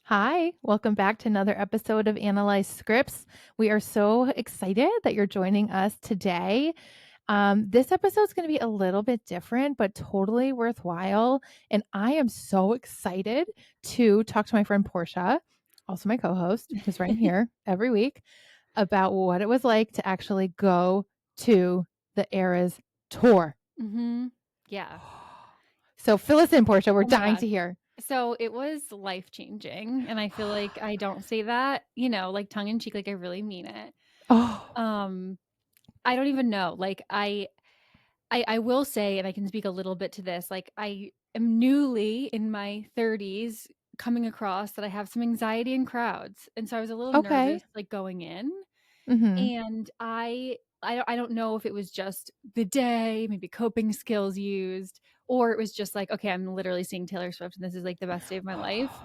Hi, welcome back to another episode of Analyze Scripts. We are so excited that you're joining us today. This episode is going to be a little bit different, but totally worthwhile. And I am so excited to talk to my friend Portia, also my co host, who's right here every week, about what it was like to actually go to the Eras tour. Mhm. Yeah. So fill us in, Portia. We're Oh my dying gosh. to hear. So it was life-changing, and I feel like I don't say that, like tongue in cheek, like I really mean it. Oh, Um, I don't even know. Like I will say, and I can speak a little bit to this, like I am newly in my 30s coming across that I have some anxiety in crowds. And so I was a little nervous okay. like going in. Mm-hmm. And I don't know if it was just the day, maybe coping skills used, or it was just like, okay, I'm literally seeing Taylor Swift and this is like the best day of my life.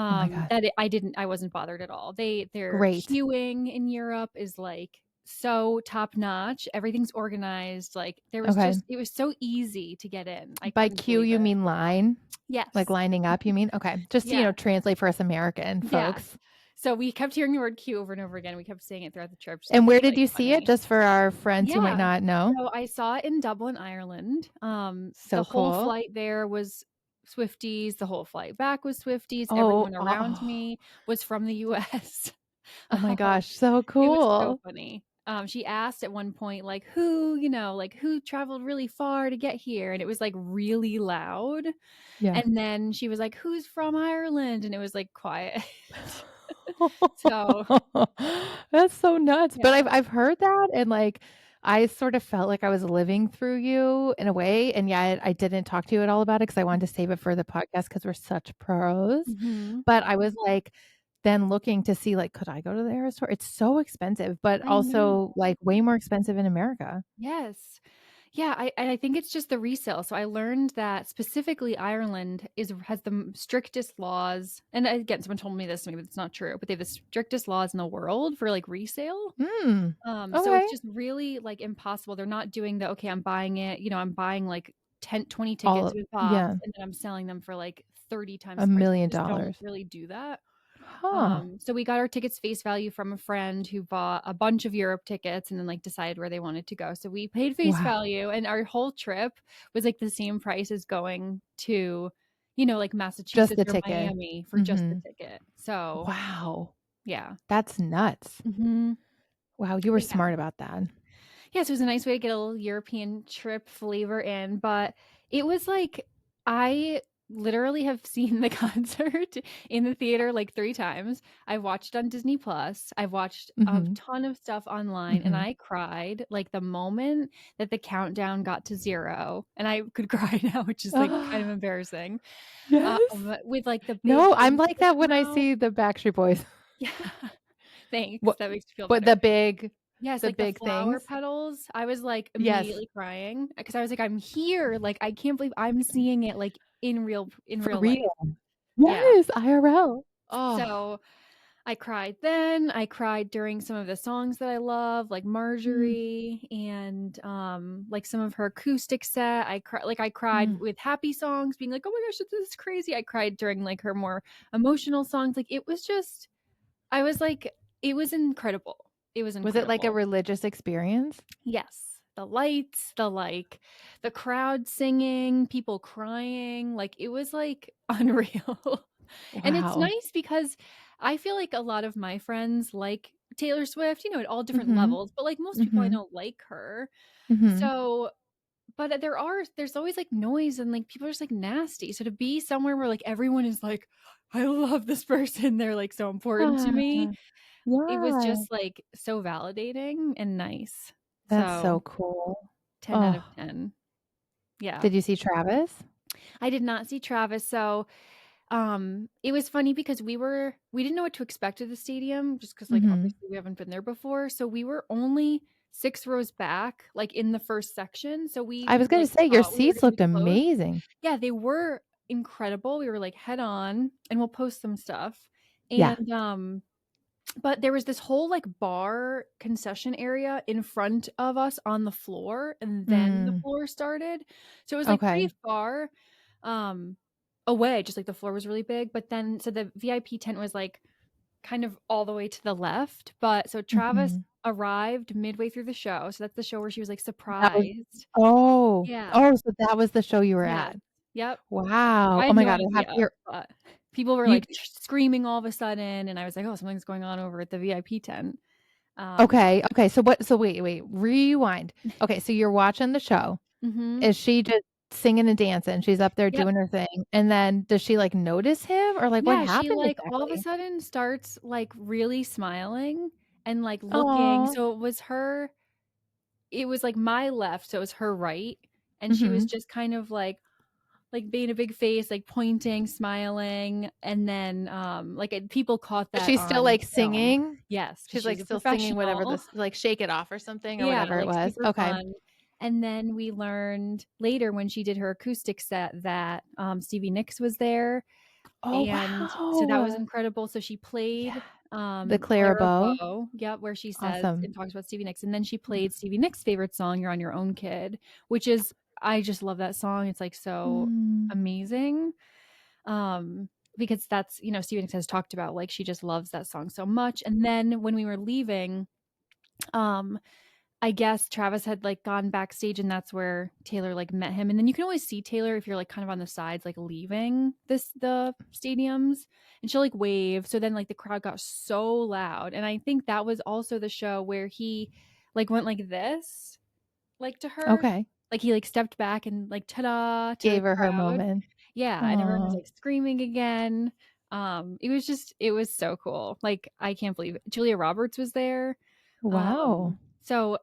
Oh my God. I wasn't bothered at all. Their Great. queuing in Europe is like so top notch. Everything's organized. Like Okay. it was so easy to get in. I By couldn't queue, believe you it. mean line? Like Yes. lining up, you mean? Okay. Just to, Yeah. translate for us American Yeah. folks. So we kept hearing the word queue over and over again. We kept saying it throughout the trip just to And where be did like you see it? funny. Just for our friends who might Yeah. not know. So I saw it in Dublin, Ireland. The So whole cool. flight there was Swifties. The whole flight back was Swifties. Oh, Everyone around oh, me was from the US. oh my Um, gosh. So it was so cool. funny. She asked at one point, like, who traveled really far to get here? And it was like really loud. Yeah. And then she was like, who's from Ireland? And it was like quiet. So, That's so nuts. But I've yeah. I've heard that and I sort of felt like I was living through you in a way, and yet I didn't talk to you at all about it because I wanted to save it for the podcast because we're such pros. Mhm. But I was then looking to see could I go to the Eras Tour? It's so expensive, but I know. also way more expensive in America. Yes. Yeah, I think it's just the resale. So I learned that specifically Ireland has the strictest laws. And again, someone told me this, maybe it's not true, but they have the strictest laws in the world for like resale. Hmm. So it's Okay. just really like impossible. They're not doing the okay, I'm buying it, I'm buying like 10, 20 tickets All with box yeah, and then I'm selling them for like 30 times a the price. They million just don't dollars. really do that. Huh. So we got our tickets face value from a friend who bought a bunch of Europe tickets and then like decided where they wanted to go. So we paid face Wow. value and our whole trip was like the same price as going to, like Just Massachusetts the or ticket. Miami for just the Mhm. ticket. So Wow. yeah. That's nuts. hmm Wow, you were But yeah. smart about that. Yeah, so it was a nice way to get a little European trip flavor in, but it was like I literally have seen the concert in the theater like 3 times. I've watched on Disney Plus. I've watched a Mhm. ton of stuff online and Mhm. I cried like the moment that the countdown got to 0, and I could cry now, which is like kind of embarrassing. Yes. With like the big No, I'm like intro that when come I out. see the Backstreet Boys. Yeah. Thanks. What That makes me feel but better. Yes, the like the big flower things? petals, I was, like, Yes. immediately crying because I was like, "I'm here, like, I can't believe I'm seeing it, like, in For real life." real. Yeah. Yes, IRL. Oh. So, I cried then, I cried during some of the songs that I love, like Mm, Marjorie and, like, some of her acoustic set. I cried mm. with happy songs being like, "Oh my gosh, this is crazy." I cried during, like, her more emotional songs, like, it was just I was like it was incredible. It was Was it like a incredible. religious experience? Yes. The lights, the crowd singing, people crying, like, it was, like, unreal. And it's Wow. nice because I feel like a lot of my friends like Taylor Swift, at all different Mhm. levels, but, like, most people I Mhm. know like her. Mhm. So but there's always, like, noise and, like, people are just, like, nasty. So to be somewhere where, like, everyone is like, "I love this person, they're, like, so important to Ah, me," it was yeah. just, like, so validating and nice. That's so So cool. 10 out of Oh, 10. Yeah. did you see Travis? I did not see Travis, so, it was funny because we didn't know what to expect at the stadium just because, like, Mhm. obviously we haven't been there before, so we were only 6 rows back, like, in the first section, so we, I was gonna like, say your thought we were seats gonna be looked close. amazing. Yeah, they were incredible, we were, like, head on, and we'll post some stuff, Yeah. and, but there was this whole, like, bar concession area in front of us on the floor, and then the Mm, floor started. So it was, like, pretty okay. far, um, away, just like the floor was really big. But then, so the VIP tent was like kind of all the way to the left. But so Travis Mhm. arrived midway through the show. So that's the show where she was like That was surprised. Oh. Yeah. Oh, so that was the show you were Yes. at. Yep. Wow. I Oh had my no god, I have idea, to hear but people were you like screaming all of a sudden, and I was like, "Oh, something's going on over at the VIP tent." Um, Okay, okay, so wait, rewind. Okay, so you're watching the show. mhm. Is she just singing and dancing? She's up there Yep. doing her thing, and then does she, like, notice him, or, like, what Yeah, she, happened like, all of a exactly? sudden starts, like, really smiling and, like, looking, Aw. so it was, like, my left, so it was her right, and she was Mhm. just kind of, like, being a big face, like, pointing, smiling, and then, like, people caught But that she's still, on like, film. singing? Yes, because She's, like, she's a still singing whatever professional. this like, "Shake It Off" or something or Yeah, whatever it like, was? super Okay. fun, and then we learned later when she did her acoustic set that, Stevie Nicks was there, Oh, and so that was wow. incredible. So she Yeah. played, The Clara Clairbout. Bow, yep, where she says Awesome. and talks about Stevie Nicks, and then she played Stevie Nicks' favorite song, "You're on Your Own, Kid," which is I just love that song, it's, like, so Mm. amazing, because that's Stevie Nicks has talked about, like, she just loves that song so much, and then when we were leaving, um I guess Travis had, like, gone backstage, and that's where Taylor, like, met him, and then you can always see Taylor if you're, like, kind of on the sides, like, leaving the stadiums, and she'll, like, wave, so then, like, the crowd got so loud, and I think that was also the show where he, like, went like this, like, to her. Okay. Like, he, like, stepped back and, like, "Ta-da" to the Gave her her crowd. moment. Yeah, and everyone was, Aw. like, screaming again. It was so cool. Like, I can't believe it. Julia Roberts was there. Wow. So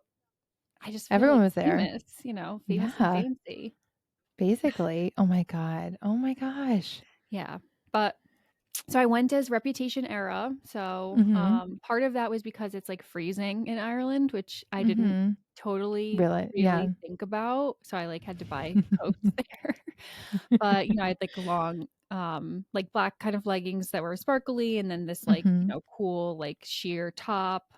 I just feel, Everyone like, was there. famous and Yeah, fancy. basically. Oh my god. Oh my gosh. Yeah, but so I went as Reputation era, so, Mhm. part of that was because it's, like, freezing in Ireland, which I didn't Mhm. totally Really? Yeah. really think about, so I, like, had to buy coats there. But, I had, like, long, like, black kind of leggings that were sparkly and then this, like, Mhm. cool, like, sheer top,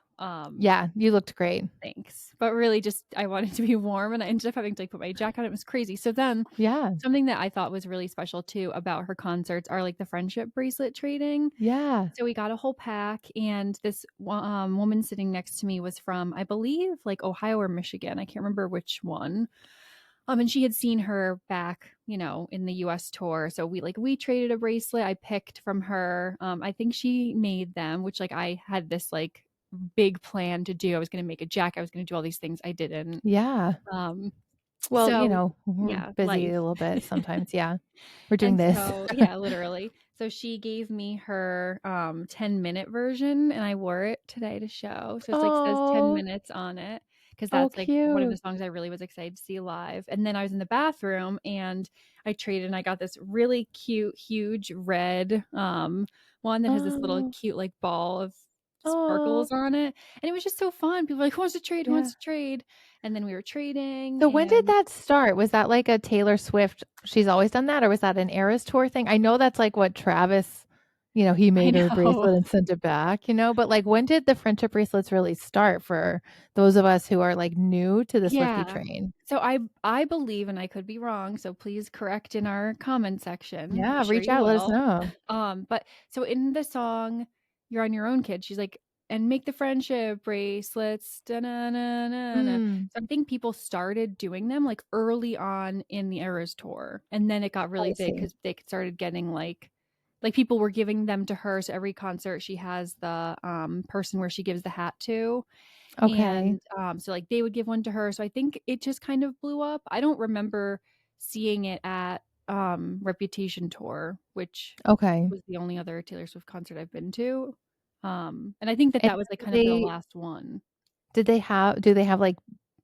Yeah, you looked great. thanks. But really just I wanted to be warm, and I ended up having to, like, put my jacket on, it was crazy. So then Yeah. something that I thought was really special too about her concerts are, like, the friendship bracelet trading. Yeah. So we got a whole pack, and this woman sitting next to me was from, I believe, like, Ohio or Michigan, I can't remember which one. And she had seen her back, in the US tour. So we traded a bracelet I picked from her. I think she made them, which, like, I had this, like, big plan to do. I was gonna make a jacket, I was gonna do all these things. I didn't. Yeah. Um, Well, so we're yeah, busy life. a little bit sometimes, yeah. We're doing And this. so yeah, literally. So she gave me her, 10-minute version, and I wore it today to show. So it's, like, says 10 Oh, minutes on it, because oh, that's, like, one of the cute. songs I really was excited to see live. And then I was in the bathroom, and I traded, and I got this really cute, huge red, one that has this little Oh, cute, like, ball of oh, sparkles on it, and it was just so fun. People were like, "Who wants to trade? Who yeah. wants to trade?" And then we were trading, So when did and that start? Was that like a Taylor Swift, she's always done that, or was that an Eras Tour thing? I know that's like what Travis, he I made her know. bracelet and sent it back, but like when did the friendship bracelets really start for those of us who are like new to the Swiftie Yeah. train? So I believe, and I could be wrong, so please correct in our comment section. I'm Yeah, sure reach you out, let us will. know. But so in the song "You're on Your Own, Kid," she's like, "And make the friendship bracelets, da-na-na-na-na." Mm, So I think people started doing them, like, early on in the Eras tour, and then it got really I big see. because they started getting, like, people were giving them to her, so every concert she has the, person where she gives the hat to, Okay. and, so, like, they would give one to her, so I think it just kind of blew up. I don't remember seeing it at, Reputation Tour, which Okay. was the only other Taylor Swift concert I've been to, and I think that And that was, like, did kind of the they last one. do they have like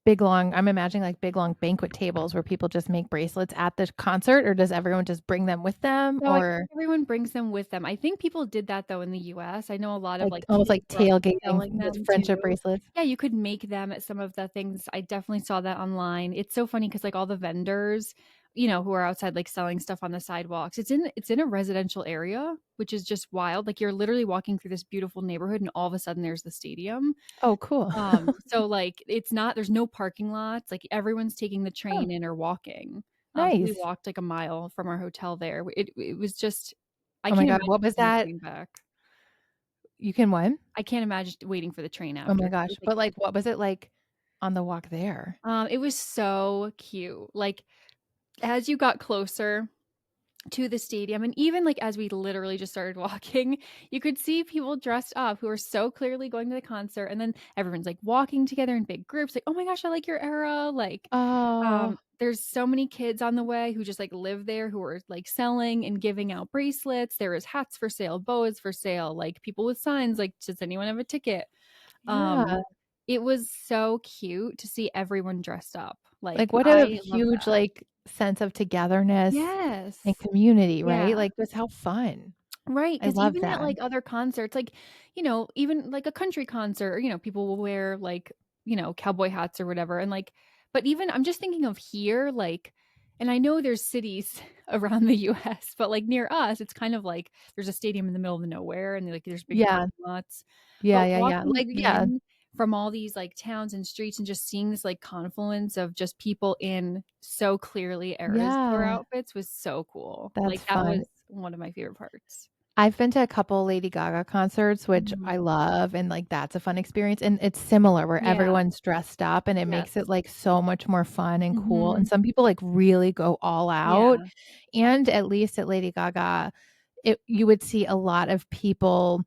big long, I'm imagining like big long banquet tables where people just make bracelets at the concert, or does everyone just bring them with them, No, I think or everyone brings them with them. I think people did that, though, in the US. I know a lot of, like like, almost kids like were tailgating selling with them friendship too. bracelets? Yeah, you could make them at some of the things. I definitely saw that online. It's so funny because, like, all the vendors, who are outside, like, selling stuff on the sidewalks, it's in a residential area, which is just wild. Like, you're literally walking through this beautiful neighborhood, and all of a sudden there's the stadium. Oh, cool. So, like, there's no parking lots, like, everyone's taking the Oh, train in or walking. So we Nice. walked like a mile from our hotel there. It was just I Oh my can't god, imagine what was taking the that? train back. You can what? I can't imagine waiting for the train Oh after. my It gosh, was like but, like, what was it like on the walk there? it was so cute. Like, as you got closer to the stadium, and even, like, as we literally just started walking, you could see people dressed up who are so clearly going to the concert, and then everyone's, like, walking together in big groups, like, "Oh my gosh, I like your era," like, Oh, there's so many kids on the way who just, like, live there who are, like, selling and giving out bracelets. There is hats for sale, boas for sale, like, people with signs, like, "Does anyone have a ticket?" yeah. Um, it was so cute to see everyone dressed up. Like, Like, what a I love huge, that. like, sense of togetherness and Yes. community, right? Yeah. Like, just how fun. Right, I because love even at, that. like, other concerts, like, even, like, a country concert, or, people will wear, like, cowboy hats or whatever, and, like but even I'm just thinking of here, like and I know there's cities around the US, but, like, near us, it's kind of like there's a stadium in the middle of nowhere, and, like, there's big Yeah. parking lots, Yeah, but yeah, yeah. walking Like, yeah. in from all these, like, towns and streets and just seeing this, like, confluence of just people in so clearly eras tour Yeah. outfits was so cool. That's Like, that fun. was one of my favorite parts. I've been to a couple Lady Gaga concerts, which I Mhm. love, and, like, that's a fun experience, and it's similar where Yeah, everyone's dressed up, and it makes it, yes. like, so much more fun and cool, and Mhm. some people, like, really go all out, Yeah. and at least at Lady Gaga, you would see a lot of people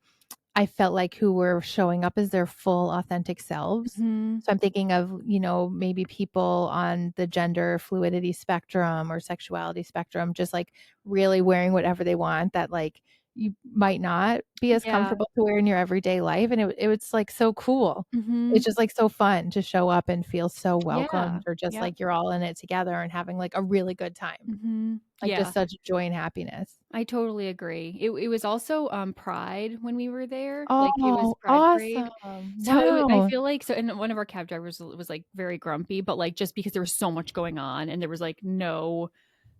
I felt like who were showing up as their full authentic selves. Mhm. So I'm thinking of, maybe people on the gender fluidity spectrum or sexuality spectrum, just like really wearing whatever they want that like you might not be as Yeah. comfortable to wear in your everyday life. And it was like so cool. It's Mhm. just like so fun to show up and feel so Yeah. welcomed or just Yep. like you're all in it together and having like a really good time. Mhm. Like just Yeah. such joy and happiness. I totally agree. It was also, Pride when we were there, like, it was Oh, Pride Parade. awesome. So, I Wow. feel like and one of our cab drivers was, like, very grumpy, but, like, just because there was so much going on and there was, like, no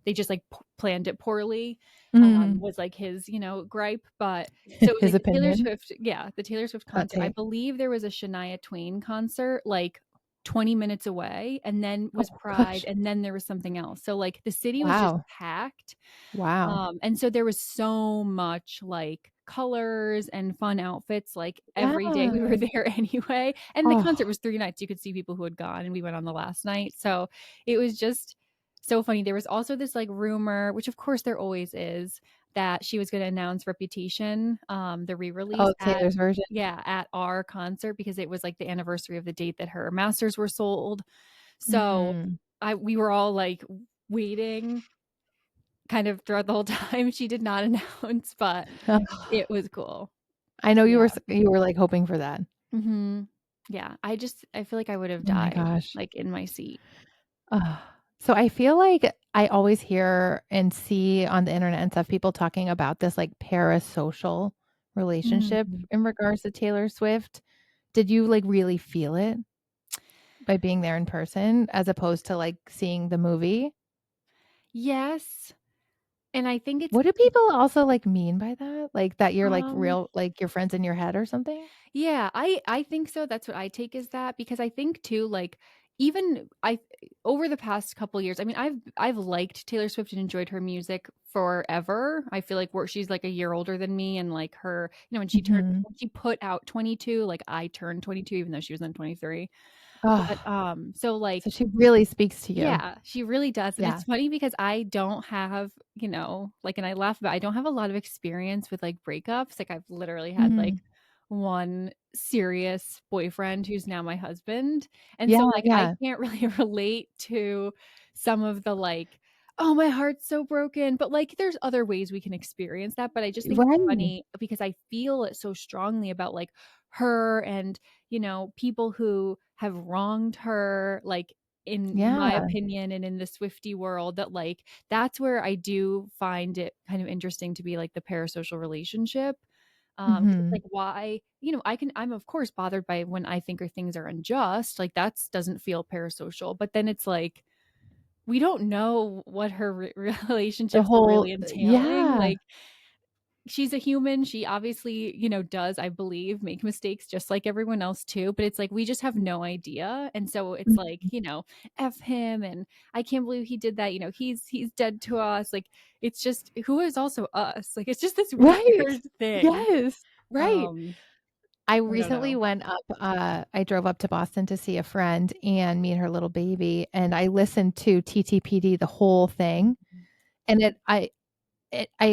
they just, like, p planned it poorly, Mm. was, like, his, gripe, but so it was, His like, the Taylor opinion? Swift yeah, the Taylor Swift Hot concert. I take. believe there was a Shania Twain concert, like, 20 minutes away, and then Oh was Pride, gosh. and then there was something else. So, like, the city was just Wow. packed, Wow. and so there was so much, like, colors and fun outfits, like, every day we Yeah. were there anyway, and the concert Oh, was 3 nights. You could see people who had gone, and we went on the last night, so it was just so funny. There was also this, like, rumor, which of course there always is, that she was gonna announce Reputation, the re-release oh, Taylor's version. at our concert because it was, like, the anniversary of the date that her masters were sold. So, Mm. we were all, like, waiting kind of throughout the whole time. She did not announce, but Ugh. it was cool. I know Yeah. you were, like, hoping for that. Mhm. Yeah, I feel like I would have Oh my died, gosh. like, in my seat. Ugh. So I feel like I always hear and see on the internet and stuff people talking about this, like, parasocial relationship Mhm. in regards to Taylor Swift. Did you, like, really feel it by being there in person as opposed to, like, seeing the movie? Yes, and I think it's What do people also, like, mean by that? Like, that you're, like, um real like, your friends in your head or something? Yeah, I think so, that's what I take is that, because I think too, like, even I over the past couple years, I mean, I've liked Taylor Swift and enjoyed her music forever. I feel like she's, like, a year older than me, and, like, her Mhm. when she put out 22, like, I turned 22 even though she was in 23. But, Oh, so, so like she really speaks to you. yeah, she really does, and Yeah. it's funny because I don't have, like and I laugh about I don't have a lot of experience with, like, breakups, like, I've literally had, like, Mhm. one serious boyfriend who's now my husband, and Yeah, so, like, I yeah. can't really relate to some of the, like, "Oh, my heart's so broken," but, like, there's other ways we can experience that, but I just think it's Right. funny because I feel it so strongly about, like, her and, people who have wronged her, like, in my Yeah. opinion and in the Swiftie world that, like, that's where I do find it kind of interesting to be, like, the parasocial relationship. 'Cause it's Mhm. like, why I'm of course bothered by when I think or things are unjust, like, that's doesn't feel parasocial, but then it's like, we don't know what her The relationships are whole really entailing, yeah. like she's a human. She obviously, does, I believe, make mistakes just like everyone else too. But it's like we just have no idea. And so it's like, Mhm. F him and I can't believe he did that. He's dead to us. Like it's just who is also us. Like it's just this Right. weird thing. Yes. Right. Um, I I don't recently know. went up, I drove up to Boston to see a friend and meet her little baby, and I listened to TTPD, the whole thing, and I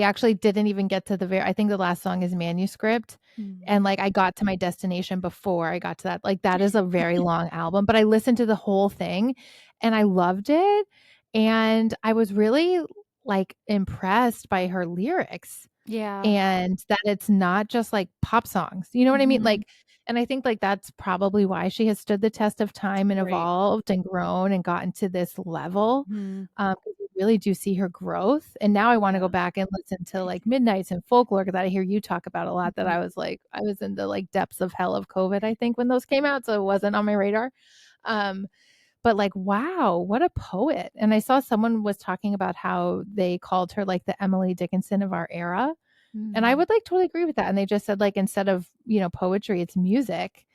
actually didn't even get to the I think the last song is Manuscript, Mm. and, like, I got to my destination before I got to that, like, that is a very long album, but I listened to the whole thing, and I loved it, and I was really, like, impressed by her lyrics, Yeah. and that it's not just, like, pop songs, you know what I mean? Mhm. Like, and I think, like, that's probably why she has stood the test of time and Right. evolved and grown and gotten to this level, Mhm. 'cause you really do see her growth, and now I wanna go Yeah. back and listen to, like, Midnights and Folklore that I hear you talk about a lot that Mhm. I was like I was in the, like, depths of hell of COVID, I think, when those came out, so it wasn't on my radar, um, but, like, wow, what a poet, and I saw someone was talking about how they called her, like, the Emily Dickinson of our era, and I Mhm. would, like, totally agree with that, and they just said, like, instead of, poetry, it's music,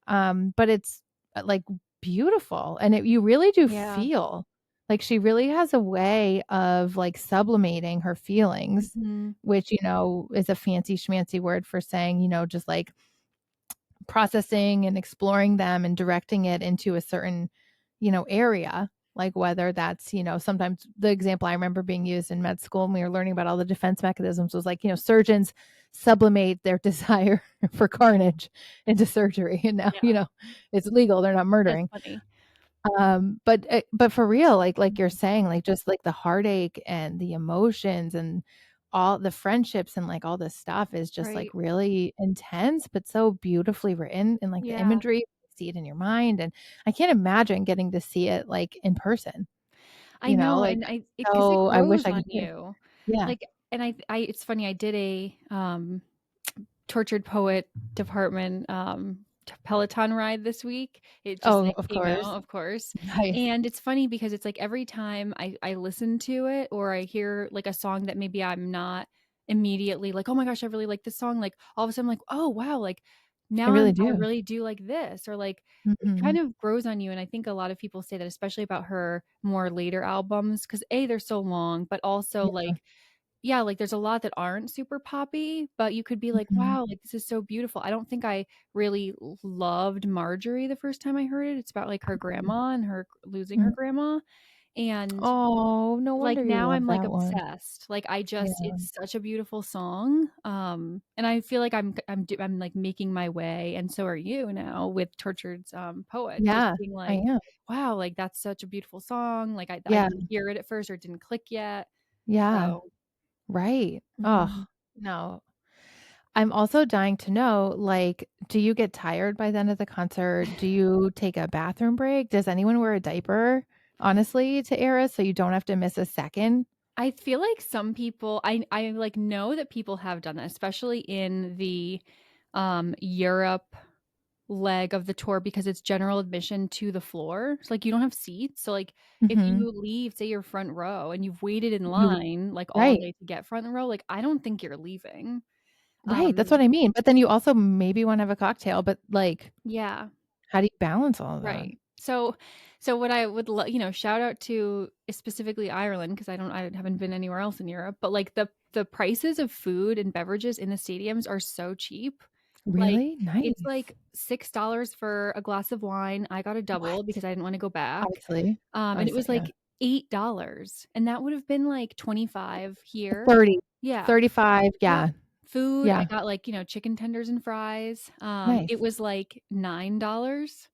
but it's, like, beautiful, and you really do Yeah. feel like, she really has a way of, like, sublimating her feelings, Mhm. which, is a fancy schmancy word for saying, just, like, processing and exploring them and directing it into a certain, area, like whether that's, sometimes the example I remember being used in med school when we were learning about all the defense mechanisms was like, surgeons sublimate their desire for carnage into surgery. And now, Yeah. it's legal. They're not That's murdering. funny. But for real, like you're Mhm. saying, like, just, like, the heartache and the emotions and all the friendships and, like, all this stuff is just, like, Right. really intense, but so beautifully written and, like, the Yeah. imagery, you see it in your mind, and I can't imagine getting to see it, like, in person, I know, like, and because it so I wish grows I on could do it. you. Yeah. Like, and I it's funny, I did a, tortured poet department, Peloton ride this week. It just, Oh, like, of came course. out, of course, Nice. and it's funny because it's, like, every time I listen to it or I hear, like, a song that maybe I'm not immediately like, "Oh my gosh, I really like this song," like, all of a sudden I'm like, "Oh, wow," like, I now really I do. really do like this, or, like, it Mhm. kind of grows on you, and I think a lot of people say that especially about her more later albums, because A, they're so long, but also, Yeah. like, yeah, like, there's a lot that aren't super poppy, but you could be like, Mhm. "Wow, like, this is so beautiful." I don't think I really loved Marjorie the first time I heard it. It's about, like, her Mhm. grandma and her losing her Mhm. grandma, and, Oh, no like, wonder you now love I'm, like, that one. obsessed. Like, I just Yeah. it's such a beautiful song, and I feel like I'm, like, making my way, and so are you now with Tortured's, Poet, just Yeah, being I like, am. "Wow, like, that's such a beautiful song." Like, I Yeah. didn't hear it at first or it didn't click yet, Yeah. so Right. Oh, mhm. no. I'm also dying to know, like, do you get tired by the end of the concert? Do you take a bathroom break? Does anyone wear a diaper, honestly, to Eras so you don't have to miss a second? I feel like some people I, like, know that people have done that, especially in the, Europe leg of the tour because it's general admission to the floor. So, like, you don't have seats. So, like, if Mhm. you leave, say you're front row and you've waited in You line, like, all Right. day to get front row, like, I don't think you're leaving. Right, that's what Um, I mean, but then you also maybe wanna have a cocktail, but, like, yeah. how do you balance all of that? Right. So what I would shout out to specifically Ireland because I haven't been anywhere else in Europe, but, like, the prices of food and beverages in the stadiums are so cheap. Like, Really? it's, Nice. like, $6 for a glass of wine. I got a double What? because I didn't wanna go back. Obviously. And it Obviously, was, yeah. like, $8, and that would have been, like, 25 here. 30, Yeah. 35, Yep. yeah, Food, I yeah. got, like, chicken tenders and fries. It Nice. was, like, $9.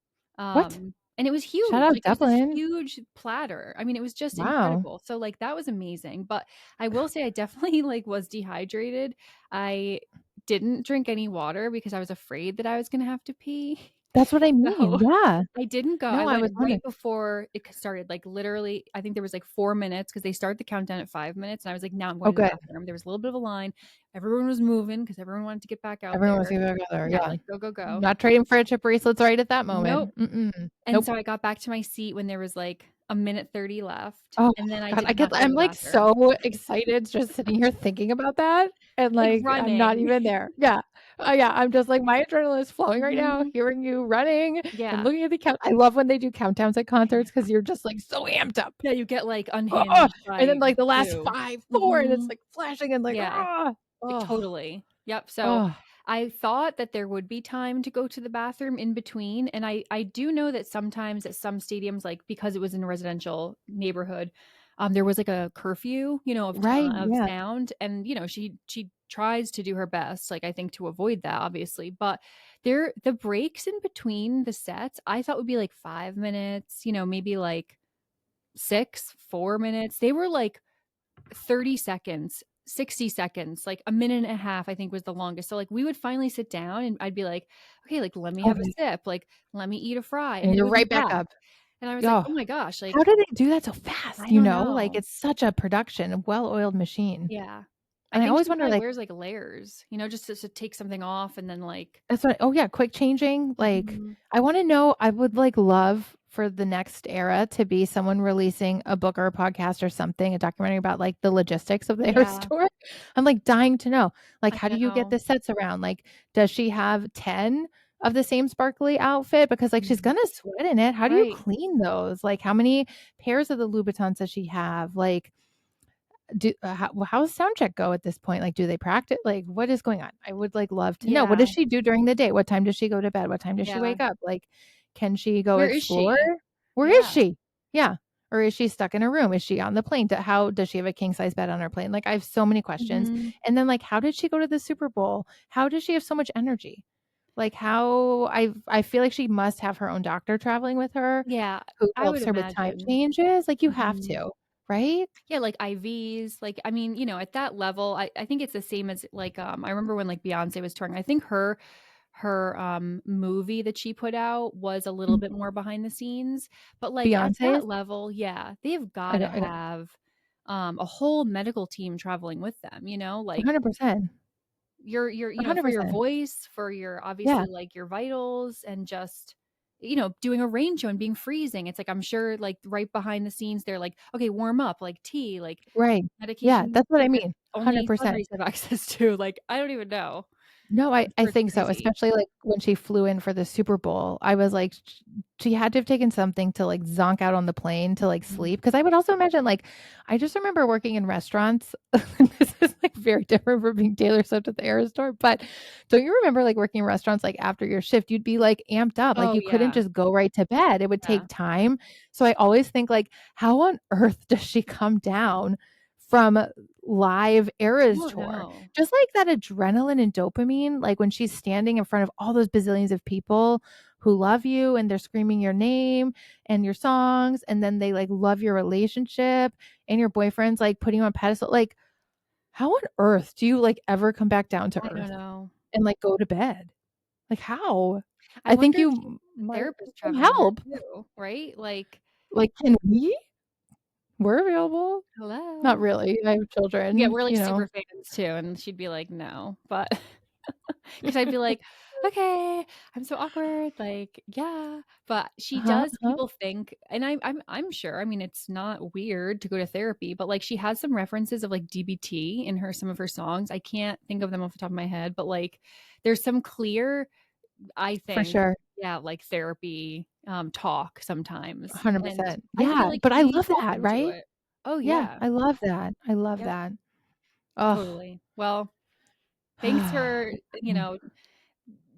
What? And it was Shout huge, out like, it was this Dublin. huge platter. I mean, it was just Wow. incredible. So, like, that was amazing, but I will say I definitely, like, was dehydrated. I didn't drink any water because I was afraid that I was gonna have to pee. That's what I mean, So yeah. I didn't go. I No, I went was right wondering. before it started, like, literally, I think there was, like, 4 minutes because they start the countdown at 5 minutes, and I was like, "Now I'm Oh, going to the good. bathroom." There was a little bit of a line. Everyone was moving because everyone wanted to get back out Everyone wants there. to go together, Yeah, yeah. like, go, go, go. Not trading friendship bracelets right at that Nope. moment. Mm-mm. And Nope. so I got back to my seat when there was, like, a minute 30 left, Oh and then I god, did not go to I'm, the like, bathroom. so excited just sitting here thinking about that, and, Like, like, I'm not running. even there. Yeah. Yeah, I'm just like, my adrenaline is flowing right now, Mhm. hearing you running and Yeah. looking at the count. I love when they do countdowns at concerts because 'cause you're just, like, so amped up. Yeah, you get, like, Oh, unhinged and then, by like, the last 2. 5, 4, and it's, Mhm. like, flashing and, like, Yeah. Like, oh, totally. Yep, so oh, I thought that there would be time to go to the bathroom in between, and I do know that sometimes at some stadiums, like, because it was in a residential neighborhood, there was, like, a curfew, right, of yeah. sound, and, she tries to do her best, like, I think to avoid that, obviously, but the breaks in between the sets, I thought would be, like, 5 minutes, maybe, like, 6, 4 minutes. They were, like, 30 seconds, 60 seconds, like a minute and a half, I think was the longest. So, like, we would finally sit down and I'd be like, "Okay, like, let me have a Okay, sip, like, let me eat a fry," and and then you're we'd be right back back. up. And I was like, Oh, "Oh my gosh," how like, do they do that so I fast, you don't know? Like, know. it's such a production, a well-oiled machine, Yeah. I and I think always she wonder, probably like wears, like, layers, just to take something off and then, like that's what oh, yeah, quick changing, like, Mhm. I wanna know I would, like, love for the next era to be someone releasing a book or a podcast or something, a documentary about, like, the logistics of the Eras Yeah, Tour. I'm, like, dying to know, like, I how do you get know. the sets around? Like, does she have 10 of the same sparkly outfit? Because, like, she's Mhm. gonna sweat in it. How do you Right. clean those? Like, how many pairs of the Louboutins does she have? Like, how does sound check go at this point? Like, do they practice? Like, what is going on? I would, like, love to know. What Yeah, does she do during the day? What time does she go to bed? What time does she yeah. wake up? Like, can she go Where is explore? she? Where is Yeah. she? Yeah. Or is she stuck in her room? Is she on the plane? How does she have a king size bed on her plane? Like, I have so many questions. Mhm. And then, like, how did she go to the Super Bowl? How does she have so much energy? Like, how I feel like she must have her own doctor traveling with her Yeah, who I would helps her with time imagine. changes. Like, you have Mhm. to, right? Yeah, like IVs, like, I mean, at that level, I think it's the same as, like, I remember when, like, Beyoncé was touring, I think her movie that she put out was a little Mhm. bit more behind the scenes, but, like, at that Beyonce's? level, yeah, they've I gotta don't have, a whole medical team traveling with them, like, 100%, for your 100%. voice, for your Yeah, obviously, like, your vitals, and just, doing a rain show and being freezing. It's like, I'm sure, like, right behind the scenes, they're like, "Okay, warm up," like tea, like, right. Yeah, medication that's what I that mean, only 100%. celebrities have access to, like, I don't even know. No, I'm I sure it's think so, crazy. especially, like, when she flew in for the Super Bowl, I was like, sh she had to have taken something to, like, zonk out on the plane to, like, Mhm. sleep. Because I would also imagine, like I just remember working in restaurants. This is, like, very different from being Taylor Swift at the Eras Tour, but don't you remember, like, working in restaurants, like, after your shift, you'd be, like, amped up, like, Oh, you couldn't yeah, just go right to bed, it would yeah. take time, so I always think, like, how on earth does she come down from live I Eras don't Tour? know. Just like that adrenaline and dopamine, like when she's standing in front of all those bazillions of people who love you and they're screaming your name and your songs, and then they like love your relationship and your boyfriend's like putting you on a pedestal. Like, how on earth do you like ever come back down to I don't earth know. and like go to bed? Like, how? I I think wonder if you she has a might therapist need some traveling with her help. too, right? Like, Like, can we? We're available. Not "Hello?" really. I have Yeah, children, we're, like, you super know. fans too, and she'd be like, "No," but 'cause I'd be like, "Okay, I'm so awkward," like, "Yeah," but she Uh-huh, does uh-huh. people think, and I'm sure, I mean, it's not weird to go to therapy, but, like, she has some references of, like, DBT in her some of her songs. I can't think of them off the top of my head, but, like, there's some clear, I For think, sure. yeah, like, therapy, talk sometimes, and 100%. I feel Yeah, like but I she love falls that, into right? it. Oh, Yeah, yeah. I love that. I love Yep, that. Oh, totally. Well, thanks for,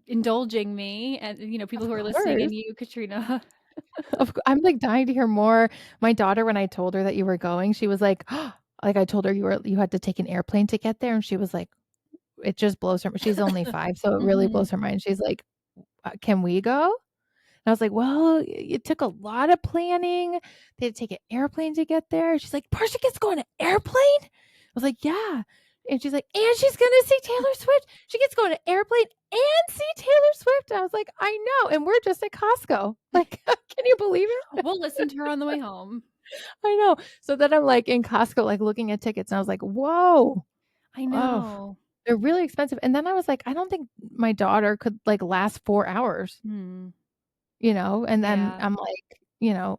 indulging me and, people Of who are listening, course. and you, Katrina. I'm, like, dying to hear more. My daughter, when I told her that you were going, she was like, like, I told her you had to take an airplane to get there, and she was like it just blows her she's only 5, so it really Mhm. blows her mind. She's like, Can we go?" And I was like, "Well, it took a lot of planning. They had to take an airplane to get there." She's like, "Portia gets to go on an airplane?" I was like, "Yeah." And she's like, "And she's gonna see Taylor Swift? She gets to go on an airplane and see Taylor Swift?" And I was like, "I know, and we're just at Costco." Like, can you believe it? We'll listen to her on the way home. I know. So then I'm, like, in Costco, like, looking at tickets, and I was like, "Whoa. I Oh, know. they're really expensive." And then I was like, "I don't think my daughter could, like, last 4 hours." Hmm. You know? And then Yeah. I'm like,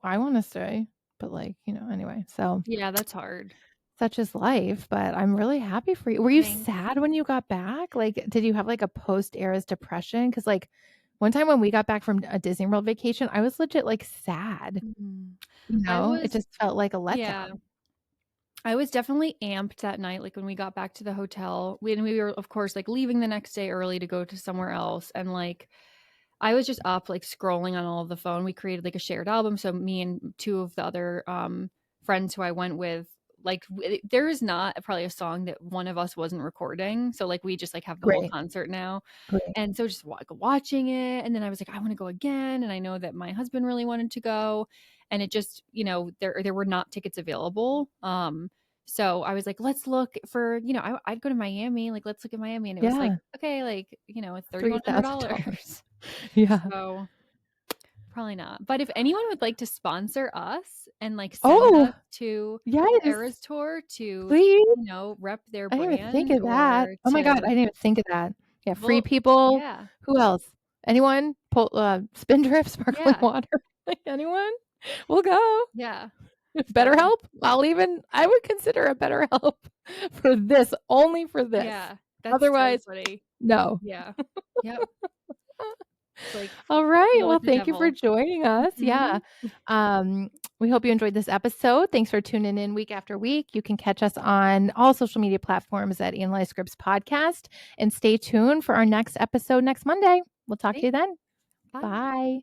I wanna stay, but, like, anyway, so Yeah, that's hard. such is life, but I'm really happy for you. Were you Thank sad when you got back? Like, did you have, like, a post-Eras depression? Because like, one time when we got back from a Disney World vacation, I was legit, like, sad, Mhm. I It was just felt like a yeah. letdown. I was definitely amped that night, like, when we got back to the hotel, when we were, of course, like, leaving the next day early to go to somewhere else, and, like, I was just up, like, scrolling on all of the phone. We created, like, a shared album, so me and 2 of the other, friends who I went with, like, there is not probably a song that one of us wasn't recording, so, like, we just, like, have the whole Great, concert now, great. and so just watching it, and then I was like, "I wanna go again," and I know that my husband really wanted to go, and it just, there were not tickets available, so I was like, "Let's look for," I'd go to Miami, like, "Let's look at Miami," and it was like, Yeah, "Okay," like, $3,000. $3,100. Yeah. So, probably not. But if anyone would like to sponsor us and, like, send Oh, us to the yes, Eras Tour to, please. rep their I didn't even think brand of that. or Oh my god, to I didn't even think of that. Yeah, free well, people. yeah. Who else? Anyone? Spindrift sparkling Yeah. water. Like, anyone? We'll go. Yeah. So, BetterHelp? I would consider a BetterHelp for this, only for this. yeah, that's so Otherwise, funny. no. Yeah. Yep. It's like All right. deal Well, with the thank you for devil. joining us. Yeah. Mhm. Um, we hope you enjoyed this episode. Thanks for tuning in week after week. You can catch us on all social media platforms at Analyze Scripts Podcast and stay tuned for our next episode next Monday. We'll talk to Thanks. you then. Bye. Bye.